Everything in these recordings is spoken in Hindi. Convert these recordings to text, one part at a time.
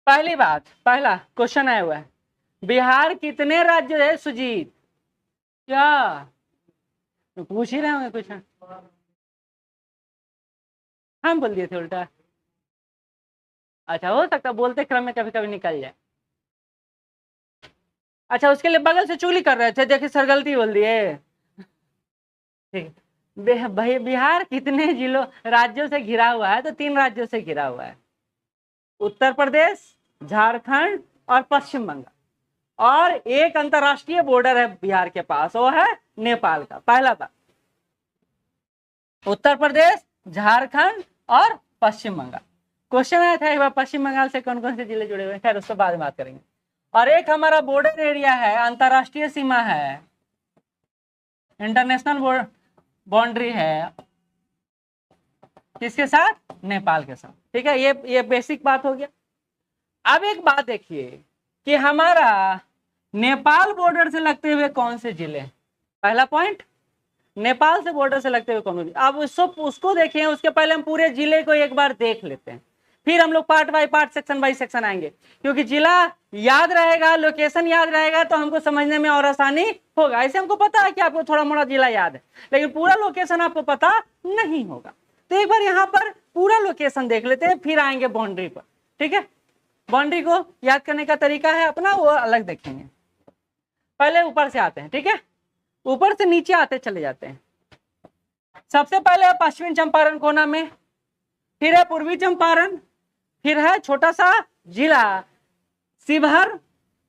पहली बात, पहला क्वेश्चन आया हुआ है, बिहार कितने राज्य है सुजीत? क्या पूछ ही रहे होंगे कुछ? हम बोल दिए थे उल्टा। अच्छा, हो सकता बोलते क्रम में कभी कभी निकल जाए। अच्छा, उसके लिए बगल से चुगली कर रहे थे, देखिए सर गलती बोल दिए। ठीक, भाई बिहार कितने जिलों राज्यों से घिरा हुआ है? तो 3 राज्यों से घिरा हुआ है, उत्तर प्रदेश, झारखंड और पश्चिम बंगाल। और एक अंतरराष्ट्रीय बॉर्डर है बिहार के पास, वो है नेपाल का। पहला बात, उत्तर प्रदेश, झारखंड और पश्चिम बंगाल। क्वेश्चन आया था एक बार, पश्चिम बंगाल से कौन कौन से जिले जुड़े हुए हैं, खैर उसको बाद में बात करेंगे। और एक हमारा बॉर्डर एरिया है, अंतरराष्ट्रीय सीमा है, इंटरनेशनल बाउंड्री है, किसके साथ? नेपाल के साथ। ठीक है, ये बेसिक बात हो गया। अब एक बात देखिए कि हमारा नेपाल बॉर्डर से लगते हुए कौन से जिले? पहला पॉइंट, नेपाल से बॉर्डर से लगते हुए कौन से? अब उसको देखें, उसके पहले हम पूरे जिले को एक बार देख लेते हैं, फिर हम लोग part by part, section by section आएंगे, क्योंकि जिला याद रहेगा, लोकेशन याद रहेगा, तो हमको समझने में और आसानी होगा। ऐसे हमको पता है कि आपको थोड़ा मोड़ा जिला याद है, लेकिन पूरा लोकेशन आपको पता नहीं होगा। तो एक बार यहाँ पर पूरा लोकेशन देख लेते हैं, फिर आएंगे बाउंड्री पर। ठीक है, बाउंड्री को याद करने का तरीका है अपना, वो अलग देखेंगे। पहले ऊपर से आते हैं, ठीक है, ऊपर से नीचे आते चले जाते हैं। सबसे पहले है पश्चिमी चंपारण कोना में, फिर है पूर्वी चंपारण, फिर है छोटा सा जिला शिवहर,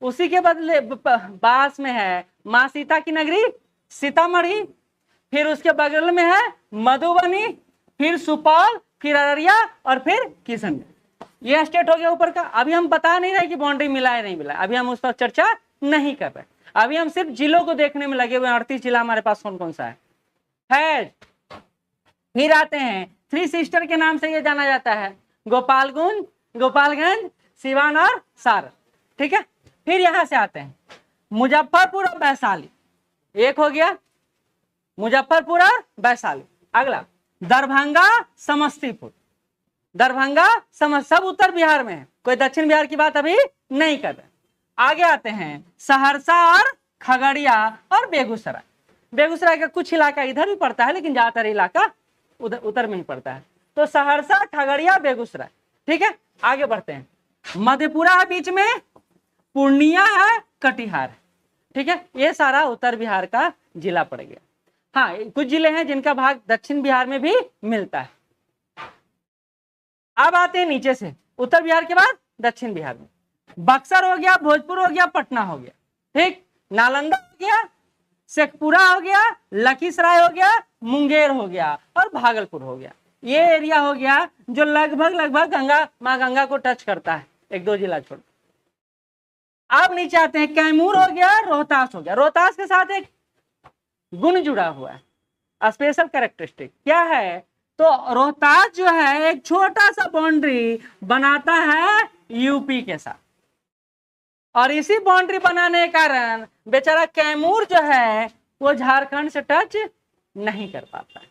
उसी के बदले पास में है मां सीता की नगरी सीतामढ़ी, फिर उसके बगल में है मधुबनी, फिर सुपौल, फिर अररिया और फिर किशनगंज। ये स्टेट हो गया ऊपर का। अभी हम बता नहीं रहे कि बाउंड्री मिला है नहीं मिला, अभी हम उस पर चर्चा नहीं कर रहे, अभी हम सिर्फ जिलों को देखने में लगे हुए हैं। 38 जिला हमारे पास कौन कौन सा है। फिर आते हैं, 3 सिस्टर के नाम से ये जाना जाता है, गोपालगंज, सिवान और सारण। ठीक है, फिर यहां से आते हैं मुजफ्फरपुर और वैशाली, एक हो गया मुजफ्फरपुर और वैशाली। अगला दरभंगा, समस्तीपुर, सब उत्तर बिहार में है, कोई दक्षिण बिहार की बात अभी नहीं कर रहे। आगे आते हैं सहरसा और खगड़िया और बेगूसराय। बेगूसराय का कुछ इलाका इधर भी पड़ता है, लेकिन ज्यादातर इलाका उधर उत्तर में ही पड़ता है। तो सहरसा, खगड़िया, बेगूसराय। ठीक है, आगे बढ़ते हैं, मधेपुरा है बीच में, पूर्णिया है, कटिहार है। ठीक है, ये सारा उत्तर बिहार का जिला पड़ गया। हाँ, कुछ जिले हैं जिनका भाग दक्षिण बिहार में भी मिलता है। अब आते हैं नीचे से, उत्तर बिहार के बाद दक्षिण बिहार में, बक्सर हो गया, भोजपुर हो गया, पटना हो गया। ठीक, नालंदा हो गया, शेखपुरा हो गया, लखीसराय हो गया, मुंगेर हो गया और भागलपुर हो गया। ये एरिया हो गया जो लगभग माँ गंगा को टच करता है, 1-2 जिला छोड़। अब नीचे आते हैं, कैमूर हो गया, रोहतास हो गया। रोहतास के साथ एक गुण जुड़ा हुआ है, स्पेशल कैरेक्टरिस्टिक क्या है? तो रोहतास जो है एक छोटा सा बाउंड्री बनाता है यूपी के साथ, और इसी बाउंड्री बनाने के कारण बेचारा कैमूर जो है वो झारखंड से टच नहीं कर पाता है।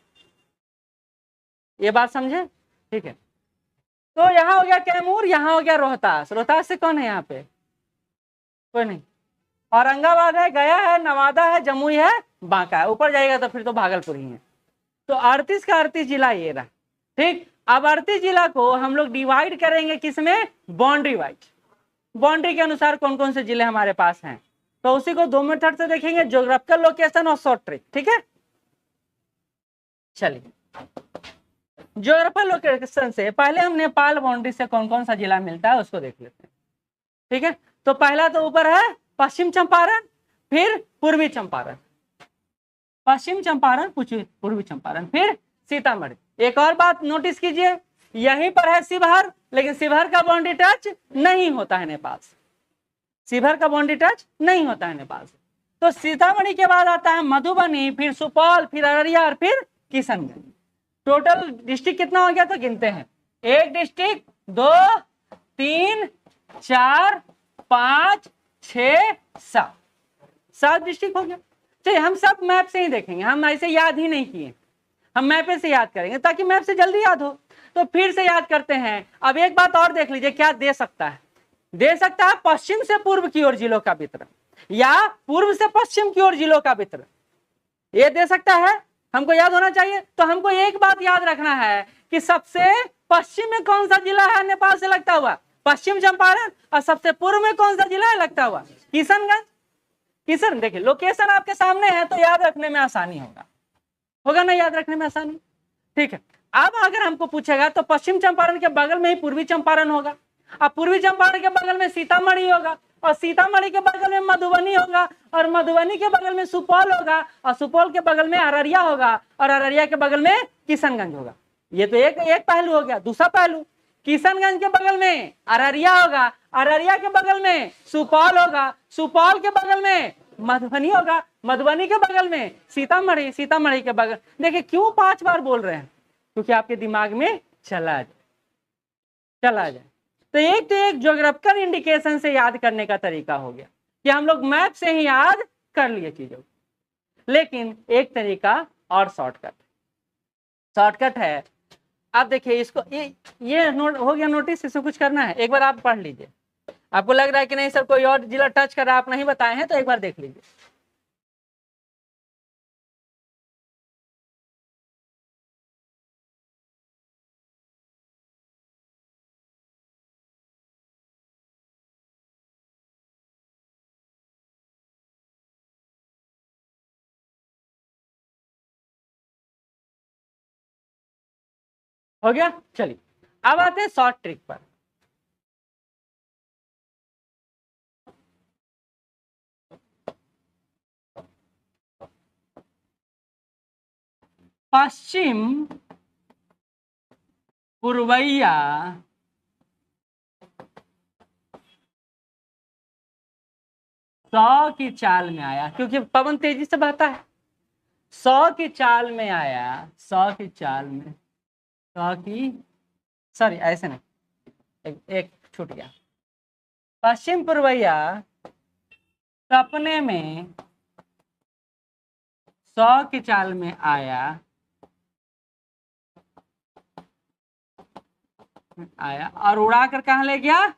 ये बात समझे? ठीक है, तो यहां हो गया कैमूर, यहां हो गया रोहतास। रोहतास से कौन है यहाँ पे? कोई नहीं। औरंगाबाद है, गया है, नवादा है, जमुई है, बांका है। ऊपर जाएगा तो फिर तो भागलपुर ही है। तो 38 का 38 जिला ये रहा। ठीक, अब 38 जिला को हम लोग डिवाइड करेंगे किसमें? Boundary wise. बाउंड्री के अनुसार कौन कौन से जिले हमारे पास हैं, तो उसी को 2 मेथड से देखेंगे, ज्योग्राफिकल लोकेशन और शॉर्ट ट्रिक। ठीक है, चलिए ज्योग्राफिकल लोकेशन से पहले हम नेपाल बाउंड्री से कौन कौन सा जिला मिलता है उसको देख लेते हैं। ठीक है, तो पहला तो ऊपर है पश्चिम चंपारण, फिर पूर्वी चंपारण, पश्चिम चंपारण, पूर्वी चंपारण, फिर सीतामढ़ी। एक और बात नोटिस कीजिए, यहीं पर है शिवहर, लेकिन शिवहर का बाउंड्री टच नहीं होता है नेपाल से, शिवहर का बाउंड्री टच नहीं होता है नेपाल से। तो सीतामढ़ी के बाद आता है मधुबनी, फिर सुपौल, फिर अररिया और फिर किशनगंज। टोटल डिस्ट्रिक्ट कितना हो गया तो गिनते हैं, 1 डिस्ट्रिक्ट, 2, 3, 4, 5, 6, 7 डिस्ट्रिक्ट हो गया। चलिए हम सब मैप से ही देखेंगे, हम ऐसे याद ही नहीं किए, हम मैप से याद करेंगे ताकि मैप से जल्दी याद हो। तो फिर से याद करते हैं। अब एक बात और देख लीजिए क्या दे सकता है, दे सकता है पश्चिम से पूर्व की ओर जिलों का वितरण, या पूर्व से पश्चिम की ओर जिलों का वितरण, ये दे सकता है। हमको याद होना चाहिए। तो हमको एक बात याद रखना है कि सबसे पश्चिम में कौन सा जिला है नेपाल से लगता हुआ, पश्चिम चंपारण, और सबसे पूर्व में कौन सा जिला है लगता हुआ, किशनगंज। किशन, देखिए लोकेशन आपके सामने है तो याद रखने में आसानी होगा ना, याद रखने में आसानी। ठीक है, अब अगर हमको पूछेगा तो पश्चिम चंपारण के बगल में ही पूर्वी चंपारण होगा, और पूर्वी चंपारण के बगल में सीतामढ़ी होगा, और सीतामढ़ी के बगल में मधुबनी होगा, और मधुबनी के बगल में सुपौल होगा, और सुपौल के बगल में अररिया होगा, और अररिया के बगल में किशनगंज होगा। ये तो एक पहलू हो गया। दूसरा पहलू, किशनगंज के बगल में अररिया होगा, अररिया के बगल में सुपौल होगा, सुपौल के बगल में मधुबनी होगा, मधुबनी के बगल में सीतामढ़ी, सीतामढ़ी के बगल। देखिए क्यों 5 बार बोल रहे हैं, क्योंकि आपके दिमाग में चला जाए। तो एक ज्योग्राफिकल इंडिकेशन से याद करने का तरीका हो गया कि हम लोग मैप से ही याद कर लिए चीजों को। लेकिन एक तरीका और शॉर्टकट है। आप देखिए इसको, ये नोट हो गया नोटिस, इसमें कुछ करना है, एक बार आप पढ़ लीजिए। आपको लग रहा है कि नहीं सर कोई और जिला टच कर रहा है, आप नहीं बताए हैं, तो एक बार देख लीजिए। हो गया, चलिए अब आते हैं शॉर्ट ट्रिक पर। पश्चिम पूर्वैया सौ की चाल में आया, क्योंकि पवन तेजी से बहता है। 100 की चाल में आया, 100 की चाल में, 100 की, सॉरी ऐसे नहीं, एक छूट गया। पश्चिम पूर्वैया सपने में 100 की चाल में आया और उड़ाकर कहां ले गया,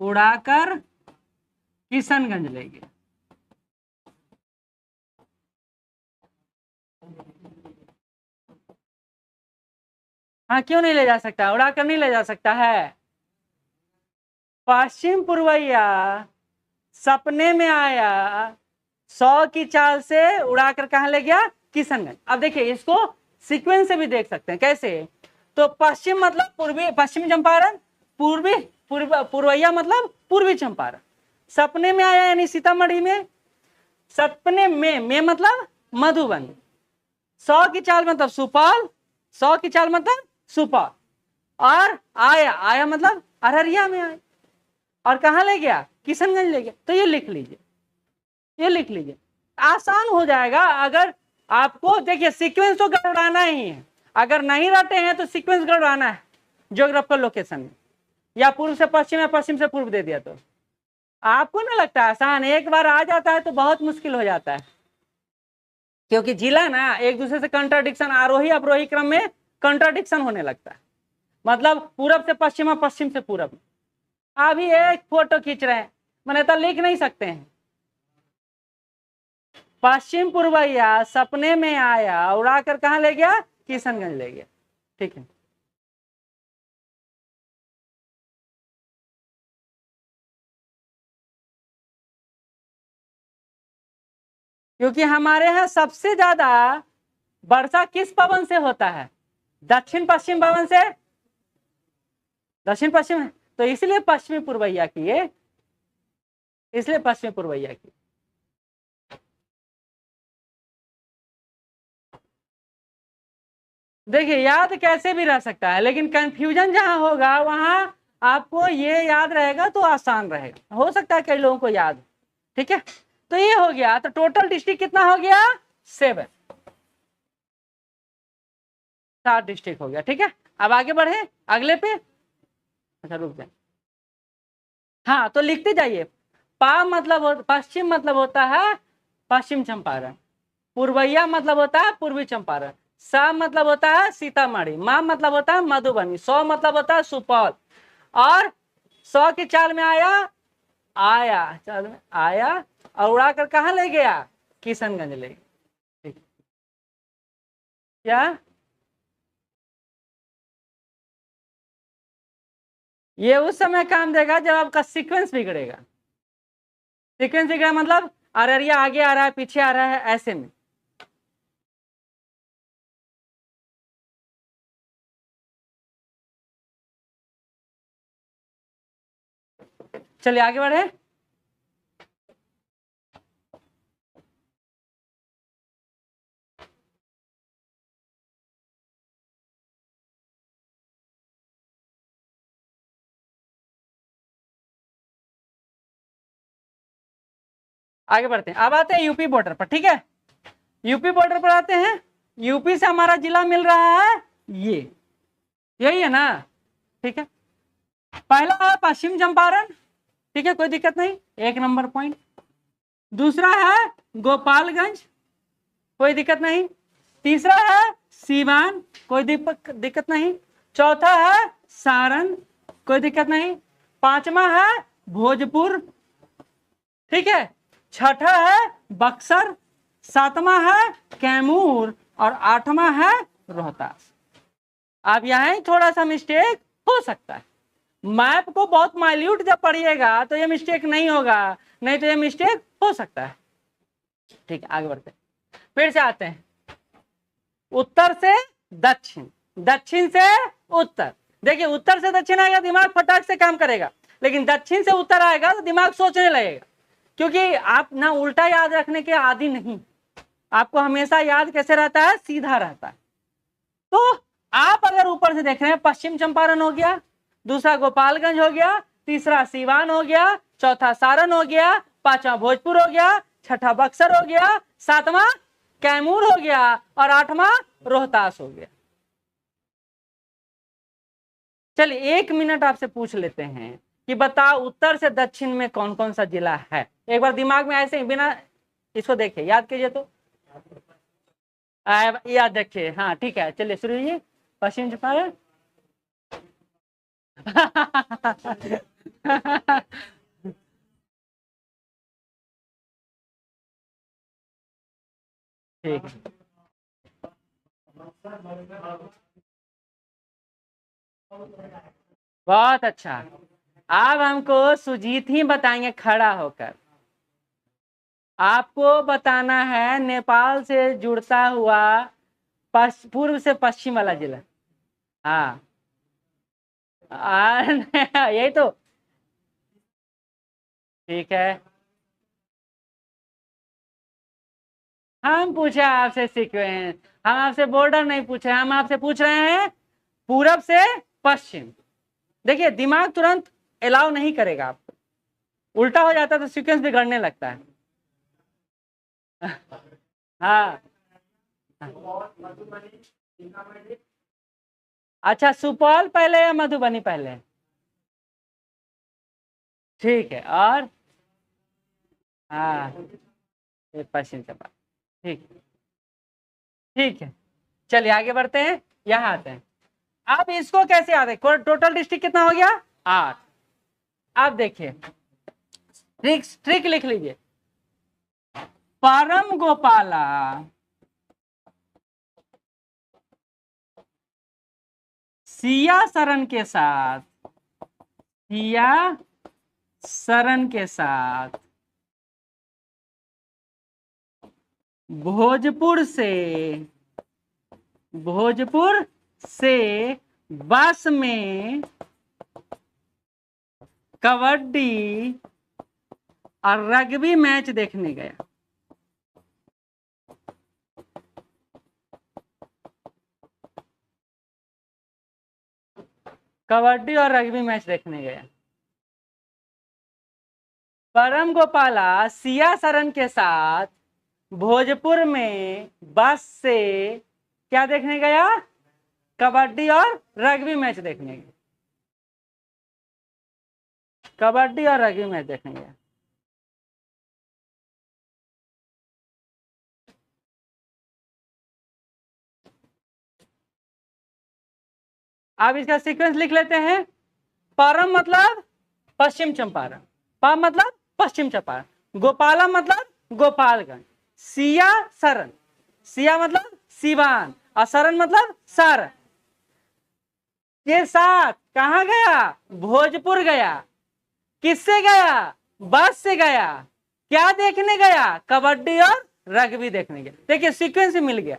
उड़ाकर किशनगंज ले गया। हाँ, क्यों नहीं ले जा सकता, उड़ाकर नहीं ले जा सकता है। पश्चिम पूर्वैया सपने में आया, 100 की चाल से उड़ाकर कहां ले गया, किशनगंज। अब देखिए इसको सीक्वेंस से भी देख सकते हैं। कैसे, तो पश्चिम मतलब पूर्वी, पश्चिमी चंपारण, पूर्वैया मतलब पूर्वी चंपारण। सपने में आया यानी सीतामढ़ी में, सपने में मतलब मधुबनी, 100 की चाल मतलब सुपौल, 100 की चाल मतलब सुपौल, और आया मतलब अररिया में आया, और कहां ले गया, किशनगंज ले गया। तो ये लिख लीजिए, आसान हो जाएगा। अगर आपको देखिए सीक्वेंस तो गड़बड़ाना ही है, अगर नहीं रहते हैं तो सीक्वेंस गड़बड़ाना है ज्योग्राफिकल लोकेशन में, या पूर्व से पश्चिम या पश्चिम से पूर्व दे दिया तो आपको ना लगता है आसान। एक बार आ जाता है तो बहुत मुश्किल हो जाता है, क्योंकि जिला ना एक दूसरे से कंट्राडिक्शन, आरोही अवरोही क्रम में कंट्राडिक्शन होने लगता है। मतलब पूरब से पश्चिम और पश्चिम से पूरब। अभी एक फोटो खींच रहे हैं, मैंने तो लिख नहीं सकते हैं। पश्चिम पूर्वैया सपने में आया, उड़ाकर कहां ले गया, किशनगंज ले गया। ठीक है, क्योंकि हमारे यहाँ सबसे ज्यादा वर्षा किस पवन से होता है, दक्षिण पश्चिम पवन से, दक्षिण पश्चिम है, तो इसलिए पश्चिमी पूर्वैया की, ये इसलिए पश्चिमी पूर्वैया की। देखिए याद कैसे भी रह सकता है, लेकिन कंफ्यूजन जहां होगा वहां आपको ये याद रहेगा तो आसान रहेगा। हो सकता है कई लोगों को याद। ठीक है, तो ये हो गया। तो टोटल डिस्ट्रिक्ट कितना हो गया, 7 डिस्ट्रिक्ट हो गया। ठीक है, अब आगे बढ़े अगले पे। अच्छा रुक जाए, हाँ तो लिखते जाइए। पा मतलब पश्चिम मतलब होता है पश्चिम चंपारण, पूर्वैया मतलब होता है पूर्वी चंपारण, सा मतलब होता है सीतामढ़ी, मा मतलब होता है मधुबनी, 100 मतलब होता है सुपौल, और 100 की चाल में आया, चाल में आया और उड़ाकर कहाँ ले गया? किशनगंज ले गया। ठीक। क्या ये उस समय काम देगा जब आपका सीक्वेंस बिगड़ेगा। सीक्वेंस बिगड़ा मतलब अररिया आगे आ रहा है, पीछे आ रहा है, ऐसे में। चलिए आगे बढ़े। आगे बढ़ते हैं। अब आते हैं यूपी बॉर्डर पर। ठीक है, यूपी बॉर्डर पर आते हैं। यूपी से हमारा जिला मिल रहा है, ये यही है ना। ठीक है, पहला है पश्चिम चंपारण। ठीक है, कोई दिक्कत नहीं, 1 नंबर पॉइंट। दूसरा है गोपालगंज, कोई दिक्कत नहीं। तीसरा है सीवान, कोई दिक्कत नहीं। चौथा है सारण, कोई दिक्कत नहीं। पांचवा है भोजपुर। ठीक है, छठा है बक्सर, सातवां है कैमूर और आठवां है रोहतास। अब यहाँ थोड़ा सा मिस्टेक हो सकता है। मैप को बहुत माइल्यूट जब पढ़िएगा तो ये मिस्टेक नहीं होगा, नहीं तो ये मिस्टेक हो सकता है। ठीक है, आगे बढ़ते हैं। फिर से आते हैं उत्तर से दक्षिण, दक्षिण से उत्तर। देखिए उत्तर से दक्षिण आएगा दिमाग फटाक से काम करेगा, लेकिन दक्षिण से उत्तर आएगा तो दिमाग सोचने लगेगा, क्योंकि आप ना उल्टा याद रखने के आदि नहीं, आपको हमेशा याद कैसे रहता है? सीधा रहता है। तो आप अगर ऊपर से देख रहे हैं, पश्चिम चंपारण हो गया, दूसरा गोपालगंज हो गया, तीसरा सीवान हो गया, चौथा सारण हो गया, पांचवा भोजपुर हो गया, छठा बक्सर हो गया, सातवां कैमूर हो गया और आठवां रोहतास हो गया। चलिए 1 मिनट आपसे पूछ लेते हैं कि बताओ उत्तर से दक्षिण में कौन कौन सा जिला है। एक बार दिमाग में ऐसे बिना इसको देखे याद कीजिए तो याद रखिए। हाँ ठीक है, चलिए शुरू कीजिए। पश्चिम चंपारण ठीक है, बहुत अच्छा। अब हमको सुजीत ही बताएंगे खड़ा होकर। आपको बताना है नेपाल से जुड़ता हुआ पूर्व से पश्चिम वाला जिला। हाँ यही तो। ठीक है, हम पूछे आपसे सीक्वेंस, हम आपसे बॉर्डर नहीं पूछे, हम आपसे पूछ रहे हैं पूरब से पश्चिम। देखिए दिमाग तुरंत अलाउ नहीं करेगा आपको, उल्टा हो जाता है तो सीक्वेंस बिगड़ने लगता है। हाँ अच्छा, सुपौल पहले या मधुबनी पहले? ठीक है, और हाँ ये पश्चिम चंपारण। ठीक, ठीक है, चलिए आगे बढ़ते हैं। यहाँ आते हैं। अब इसको कैसे याद है? टोटल डिस्ट्रिक्ट कितना हो गया? 8। अब देखिए ट्रिक लिख लीजिए। परम गोपाला सिया सरन के साथ, सिया सरन के साथ भोजपुर से बस में कबड्डी और रग्बी मैच देखने गया। कबड्डी और रग्बी मैच देखने गया। परम गोपाला सिया सरन के साथ भोजपुर में बस से क्या देखने गया? कबड्डी और रग्बी मैच देखने गया। कबड्डी और रग्बी मैच देखने गया। अब इसका सीक्वेंस लिख लेते हैं। परम मतलब पश्चिम चंपारण, प मतलब पश्चिम चंपारण, गोपाला मतलब गोपालगंज, सिया सरन, सिया मतलब सिवान और सरन मतलब सारण के साथ कहाँ गया? भोजपुर गया। किससे गया? बस से गया। क्या देखने गया? कबड्डी और रग्बी देखने गया। देखिए सीक्वेंस मिल गया।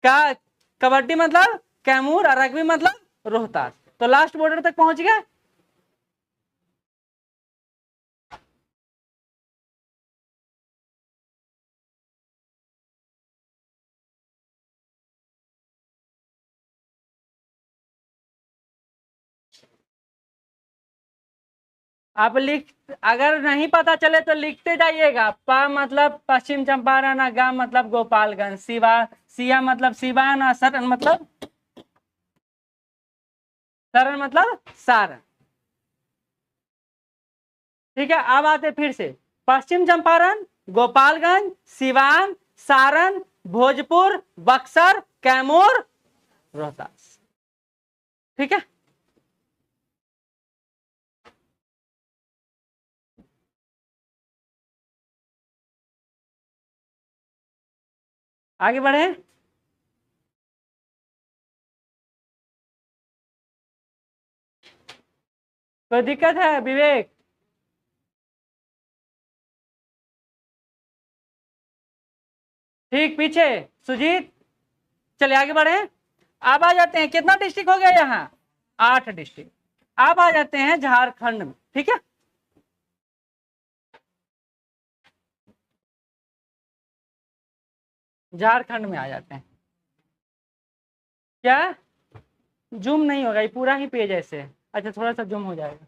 का कबड्डी मतलब कैमूर और रग्बी मतलब रोहतास। तो लास्ट बॉर्डर तक पहुंच गए। आप लिख, अगर नहीं पता चले तो लिखते जाइएगा। प मतलब पश्चिम चंपारण, गा मतलब गोपालगंज, सिया मतलब सिवान और सरन मतलब सारण। ठीक है, अब आते फिर से पश्चिम चंपारण, गोपालगंज, सिवान, सारण, भोजपुर, बक्सर, कैमूर, रोहतास। ठीक है, आगे बढ़े। कोई दिक्कत है विवेक? ठीक, पीछे सुजीत। चलिए आगे बढ़े। अब आ जाते हैं, कितना डिस्ट्रिक्ट हो गया यहाँ? 8 डिस्ट्रिक्ट। अब आ जाते हैं झारखंड में। ठीक है, झारखंड में आ जाते हैं। क्या जूम नहीं होगा? ये पूरा ही पेज ऐसे है। अच्छा, थोड़ा सा जूम हो जाएगा।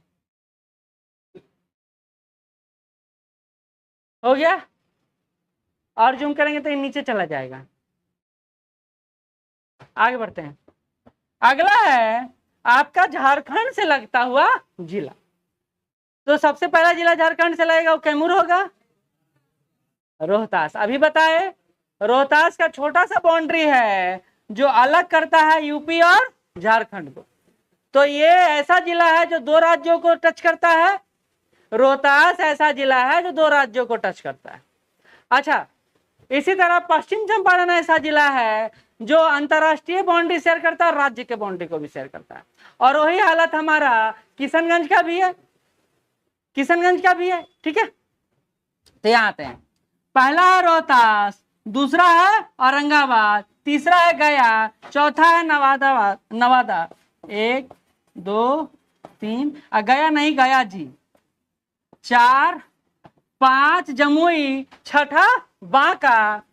हो गया? और जूम करेंगे तो ये नीचे चला जाएगा। आगे बढ़ते हैं। अगला है आपका झारखंड से लगता हुआ जिला। तो सबसे पहला जिला झारखंड से लगेगा वो कैमूर होगा। रोहतास अभी बताए, रोहतास का छोटा सा बाउंड्री है जो अलग करता है यूपी और झारखंड को। तो ये ऐसा जिला है जो 2 राज्यों को टच करता है। रोहतास ऐसा जिला है जो 2 राज्यों को टच करता है। अच्छा, इसी तरह पश्चिम चंपारण ऐसा जिला है जो अंतरराष्ट्रीय बाउंड्री शेयर करता है और राज्य के बाउंड्री को भी शेयर करता है। और वही हालत हमारा किशनगंज का भी है, किशनगंज का भी है। ठीक है, तो यहाँ आते हैं। पहला है रोहतास, दूसरा है औरंगाबाद, तीसरा है गया, चौथा है नवादा 1 2 3, गया नहीं, गया जी 4 5 जमुई, छठा बांका,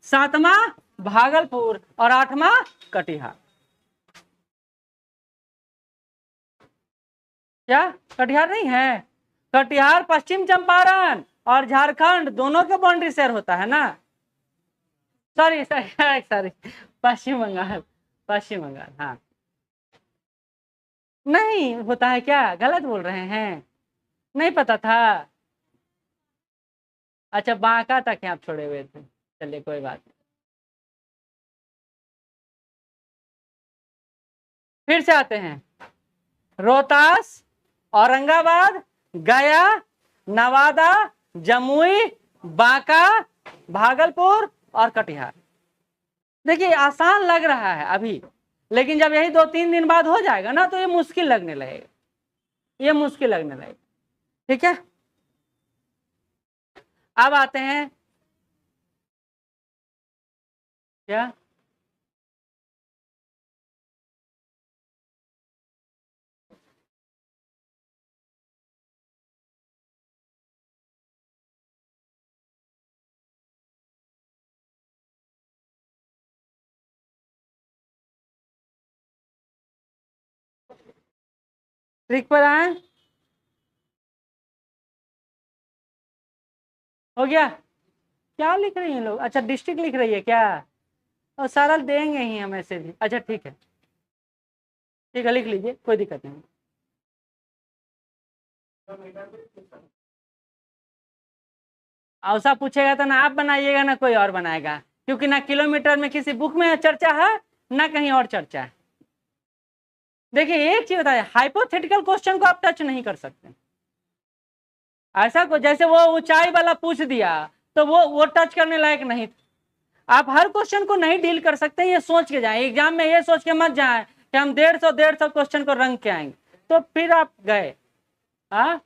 7वां भागलपुर और 8वां कटिहार। क्या कटिहार नहीं है? कटिहार पश्चिम चंपारण और झारखंड दोनों के बाउंड्री शेयर होता है ना। सॉरी सॉरी सॉरी, पश्चिम बंगाल, पश्चिम बंगाल। हाँ, नहीं होता है क्या? गलत बोल रहे हैं? नहीं पता था? अच्छा, बांका तक आप छोड़े हुए थे। चलिए कोई बात नहीं। फिर से आते हैं। रोहतास, औरंगाबाद, गया, नवादा, जमुई, बांका, भागलपुर और कटिहार। देखिए आसान लग रहा है अभी, लेकिन जब यही 2-3 दिन बाद हो जाएगा ना तो ये मुश्किल लगने लगेगा, ये मुश्किल लगने लगेगा। ठीक है, अब आते हैं। क्या ट्रिक पर आए? हो गया? क्या लिख रही हैं लोग? अच्छा, डिस्ट्रिक्ट लिख रही है क्या? और सारा देंगे ही हम ऐसे भी। अच्छा ठीक है, ठीक है, लिख लीजिए, कोई दिक्कत नहीं। औसा पूछेगा तो ना आप बनाइएगा ना कोई और बनाएगा, क्योंकि ना किलोमीटर में किसी बुक में चर्चा है ना कहीं और चर्चा है। देखिए एक चीज बताइए, हाइपोथेटिकल क्वेश्चन को आप टच नहीं कर सकते। ऐसा को जैसे वो ऊंचाई वाला पूछ दिया तो वो टच करने लायक नहीं था। आप हर क्वेश्चन को नहीं डील कर सकते, ये सोच के जाए एग्जाम में, ये सोच के मत जाए कि हम 150 क्वेश्चन को रंग के आएंगे, तो फिर आप गए। हाँ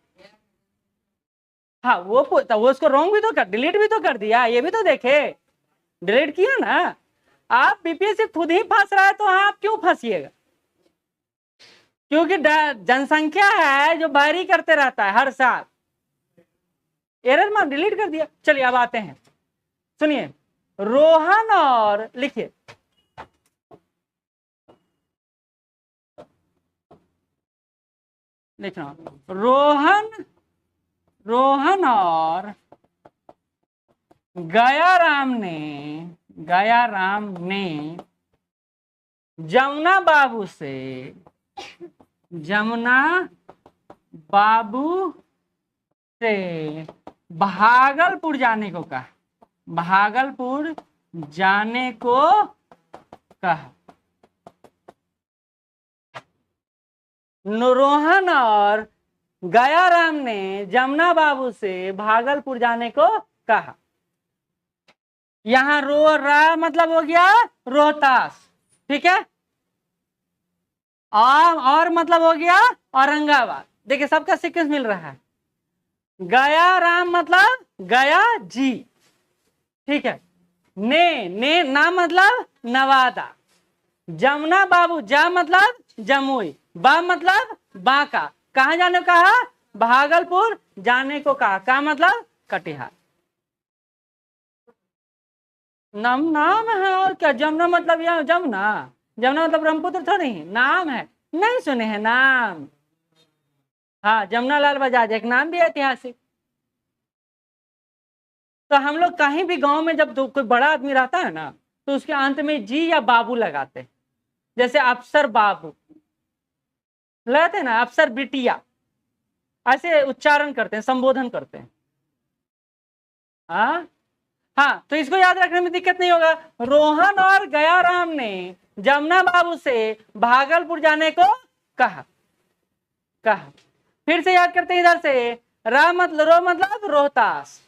हाँ, वो उसको रॉन्ग भी तो कर, डिलीट भी तो कर दिया, ये भी तो देखे, डिलीट किया ना। आप बीपीएससी खुद ही फंस रहा है तो आप क्यों फंसिएगा? क्योंकि जनसंख्या है जो बारी करते रहता है हर साल। एरर में डिलीट कर दिया। चलिए अब आते हैं, सुनिए, रोहन और लिखिए लिखना, रोहन और गयाराम ने जमुना बाबू से भागलपुर जाने को कहा। भागलपुर जाने को कहा। रोहन और गयाराम ने जमुना बाबू से भागलपुर जाने को कहा। यहां रा मतलब हो गया रोहतास, ठीक है, और मतलब हो गया औरंगाबाद। देखिए सबका सीक्वेंस मिल रहा है। गयाराम मतलब गया जी, ठीक है, ने ना मतलब नवादा, जमुना बाबू जा मतलब जमुई, बा मतलब बांका, कहा जाने को कहा? भागलपुर जाने को कहा, का मतलब कटिहार। नाम है और क्या, जमुना मतलब यह जमुना मतलब ब्रह्मपुत्र थोड़ी नाम है, नहीं सुने हैं नाम? हाँ, जमुना लाल बजाज एक नाम भी ऐतिहासिक। तो हम लोग कहीं भी गांव में जब कोई बड़ा आदमी रहता है ना, तो उसके अंत में जी या बाबू लगाते हैं। जैसे अफसर बाबू लगाते हैं ना, अफसर बिटिया, ऐसे उच्चारण करते हैं, संबोधन करते हैं। हाँ हाँ, तो इसको याद रखने में दिक्कत नहीं होगा। रोहन और गयाराम ने जमुना बाबू से भागलपुर जाने को कहा। फिर से याद करते हैं इधर से, रो मतलब रोहतास,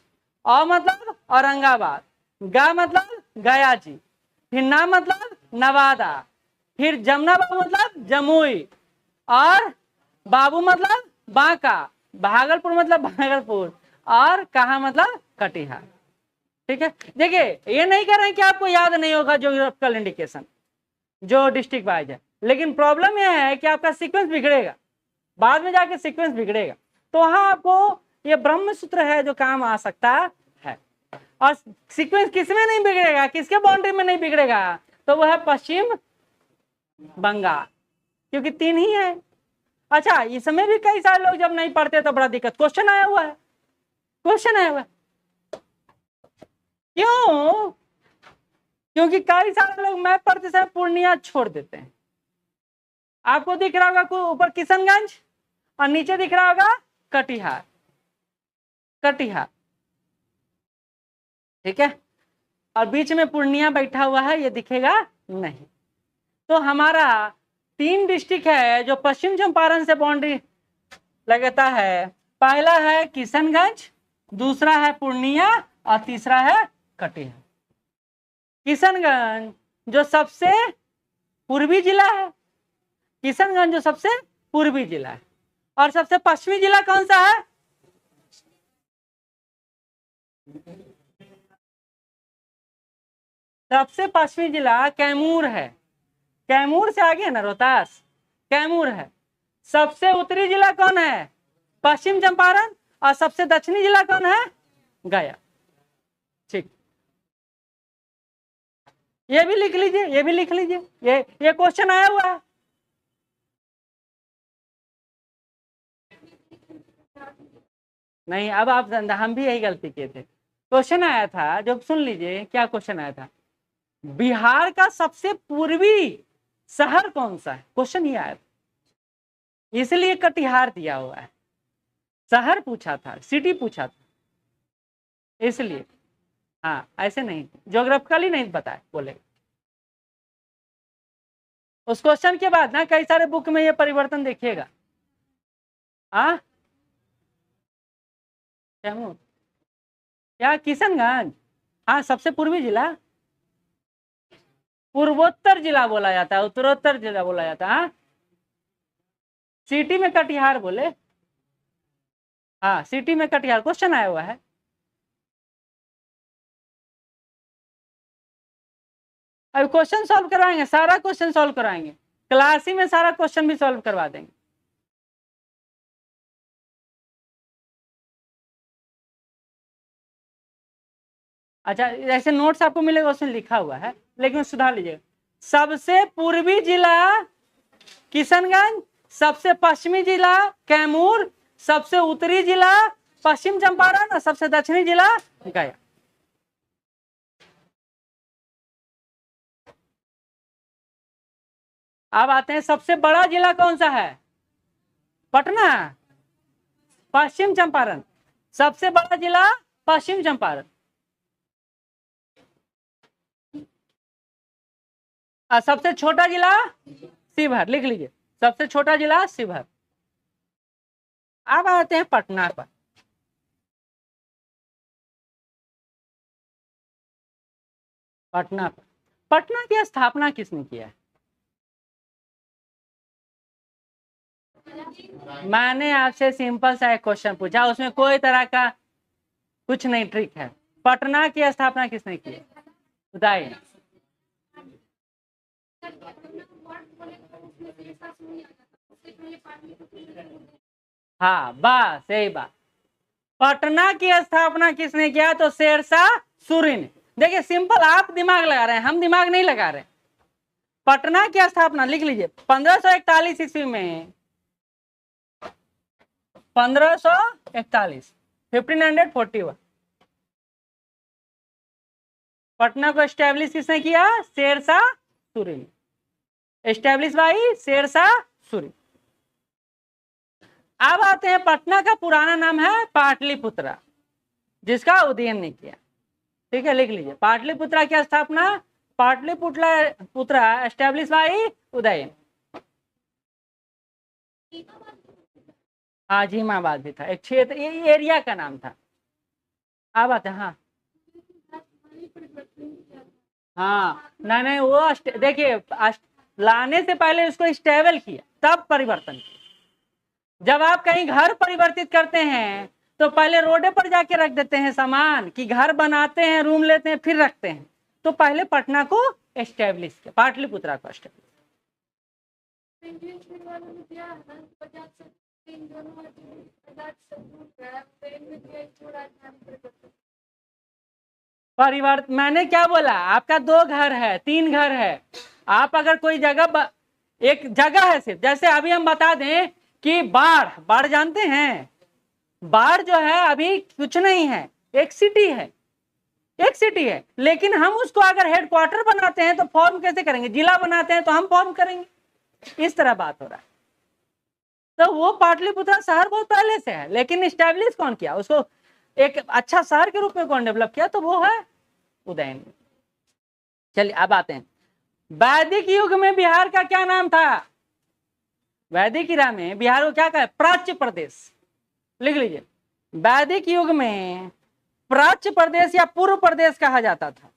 औ मतलब औरंगाबाद, गा मतलब गया जी, फिर ना मतलब नवादा, फिर जमुना बाबू मतलब जमुई, और बाबू मतलब बांका, भागलपुर मतलब भागलपुर, और कहा मतलब कटिहार। ठीक है, देखिए ये नहीं कह रहे हैं कि आपको याद नहीं होगा ज्योग्राफिकल इंडिकेशन जो डिस्ट्रिक्ट वाइज है, लेकिन प्रॉब्लम यह है कि आपका सीक्वेंस बिगड़ेगा, बाद में जाके सीक्वेंस बिगड़ेगा। तो वहां आपको ये ब्रह्म सूत्र है जो काम आ सकता है। और सीक्वेंस किसमें नहीं बिगड़ेगा, किसके बाउंड्री में नहीं बिगड़ेगा? तो वह है पश्चिम बंगाल, क्योंकि 3 ही है। अच्छा, इसमें भी कई सारे लोग जब नहीं पढ़ते तो बड़ा दिक्कत, क्वेश्चन आया हुआ है, क्यों? क्योंकि कई सारे लोग मैप पढ़ते समय पूर्णिया छोड़ देते हैं। आपको दिख रहा होगा ऊपर किशनगंज और नीचे दिख रहा होगा कटिहार, ठीक है, और बीच में पूर्णिया बैठा हुआ है, ये दिखेगा नहीं। तो हमारा 3 डिस्ट्रिक्ट है जो पश्चिम चंपारण से बाउंड्री लगाता है। पहला है किशनगंज, दूसरा है पूर्णिया, और तीसरा है कटिहार। किशनगंज जो सबसे पूर्वी जिला है, किशनगंज जो सबसे पूर्वी जिला है, और सबसे पश्चिमी जिला कौन सा है? सबसे पश्चिमी जिला कैमूर है। कैमूर से आगे है ना रोहतास, कैमूर है। सबसे उत्तरी जिला कौन है? पश्चिम चंपारण। और सबसे दक्षिणी जिला कौन है? गया। ठीक, ये भी लिख लीजिए, ये भी लिख लीजिए, ये क्वेश्चन आया हुआ है। नहीं, अब आप हम भी यही गलती किए थे। क्वेश्चन आया था, जो सुन लीजिए क्या क्वेश्चन आया था, बिहार का सबसे पूर्वी शहर कौन सा है, क्वेश्चन ही आया था, इसलिए कटिहार दिया हुआ है। शहर पूछा था, सिटी पूछा था, इसलिए। हाँ, ऐसे नहीं, ज्योग्राफिकली नहीं बताए, बोले। उस क्वेश्चन के बाद ना कई सारे बुक में ये परिवर्तन देखिएगा। हाँ, कैमूर या किशनगंज? हाँ, सबसे पूर्वी जिला पूर्वोत्तर जिला बोला जाता है, उत्तरोत्तर जिला बोला जाता है। हाँ? सिटी में कटिहार बोले। हाँ, सिटी में कटिहार क्वेश्चन आया हुआ है। अभी क्वेश्चन सॉल्व करवाएंगे, सारा क्वेश्चन सॉल्व करवाएंगे, क्लास ही में सारा क्वेश्चन भी सॉल्व करवा देंगे। अच्छा, ऐसे नोट्स आपको मिलेगा, उसमें लिखा हुआ है, लेकिन सुधार लीजिएगा। सबसे पूर्वी जिला किशनगंज, सबसे पश्चिमी जिला कैमूर, सबसे उत्तरी जिला पश्चिम चंपारण और सबसे दक्षिणी जिला गया। अब आते हैं, सबसे बड़ा जिला कौन सा है? पटना। पश्चिम चंपारण। सबसे बड़ा जिला पश्चिम चंपारण। सबसे छोटा जिला शिवहर, लिख लीजिए, सबसे छोटा जिला शिवहर। अब आते हैं पटना पर। पटना पर, पटना की स्थापना किसने किया है? मैंने आपसे सिंपल सा एक क्वेश्चन पूछा, उसमें कोई तरह का कुछ नहीं ट्रिक है। पटना की स्थापना किसने की है? बताइए। हाँ, बस यही बात। पटना की स्थापना किसने किया? तो शेरशाह सूरी ने। देखिए सिंपल, आप दिमाग लगा रहे हैं, हम दिमाग नहीं लगा रहे। पटना की स्थापना लिख लीजिए 1541 ईस्वी में। 1541, 1541 पटना को एस्टेब्लिश किसने किया? शेरशाह सूरी ने। Establish by Shershah Suri. अब आते हैं, पटना का पुराना नाम है पाटलिपुत्रा, जिसका उदयन ने किया। ठीक है, लिख लीजिए, पाटलिपुत्रा की स्थापना पाटलिपुत्रा एस्टेब्लिश बाई उदयन। हाँ, जीमाबाद भी था, एक क्षेत्र, ये एरिया का नाम था। अब आते हैं, हाँ हाँ, नहीं वो देखिए, लाने से पहले उसको स्टेबल किया, तब परिवर्तन किया। जब आप कहीं घर परिवर्तित करते हैं तो पहले रोडे पर जाके रख देते हैं सामान, कि घर बनाते हैं, रूम लेते हैं, फिर रखते हैं। तो पहले पटना को एस्टेब्लिश किया, पाटलिपुत्रा को एस्टेब्लिश। परिवर्तन मैंने क्या बोला? आपका 2 घर है, 3 घर है, आप अगर कोई जगह एक जगह है सिर्फ, जैसे अभी हम बता दें कि बाढ़ जानते हैं, बाढ़ जो है अभी कुछ नहीं है, एक सिटी है, एक सिटी है, लेकिन हम उसको अगर हेडक्वार्टर बनाते हैं तो फॉर्म कैसे करेंगे? जिला बनाते हैं तो हम फॉर्म करेंगे। इस तरह बात हो रहा है। तो वो पाटलिपुत्रा शहर बहुत पहले से है, लेकिन स्टैब्लिश कौन किया उसको, एक अच्छा शहर के रूप में कौन डेवलप किया? तो वो है उदयन। चलिए अब आते हैं, वैदिक युग में बिहार का क्या नाम था? वैदिक इरा में बिहार को क्या कहा? प्राच्य प्रदेश। लिख लीजिए, वैदिक युग में प्राच्य प्रदेश या पूर्व प्रदेश कहा जाता था।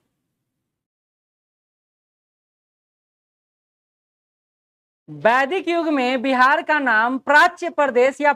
वैदिक युग में बिहार का नाम प्राच्य प्रदेश या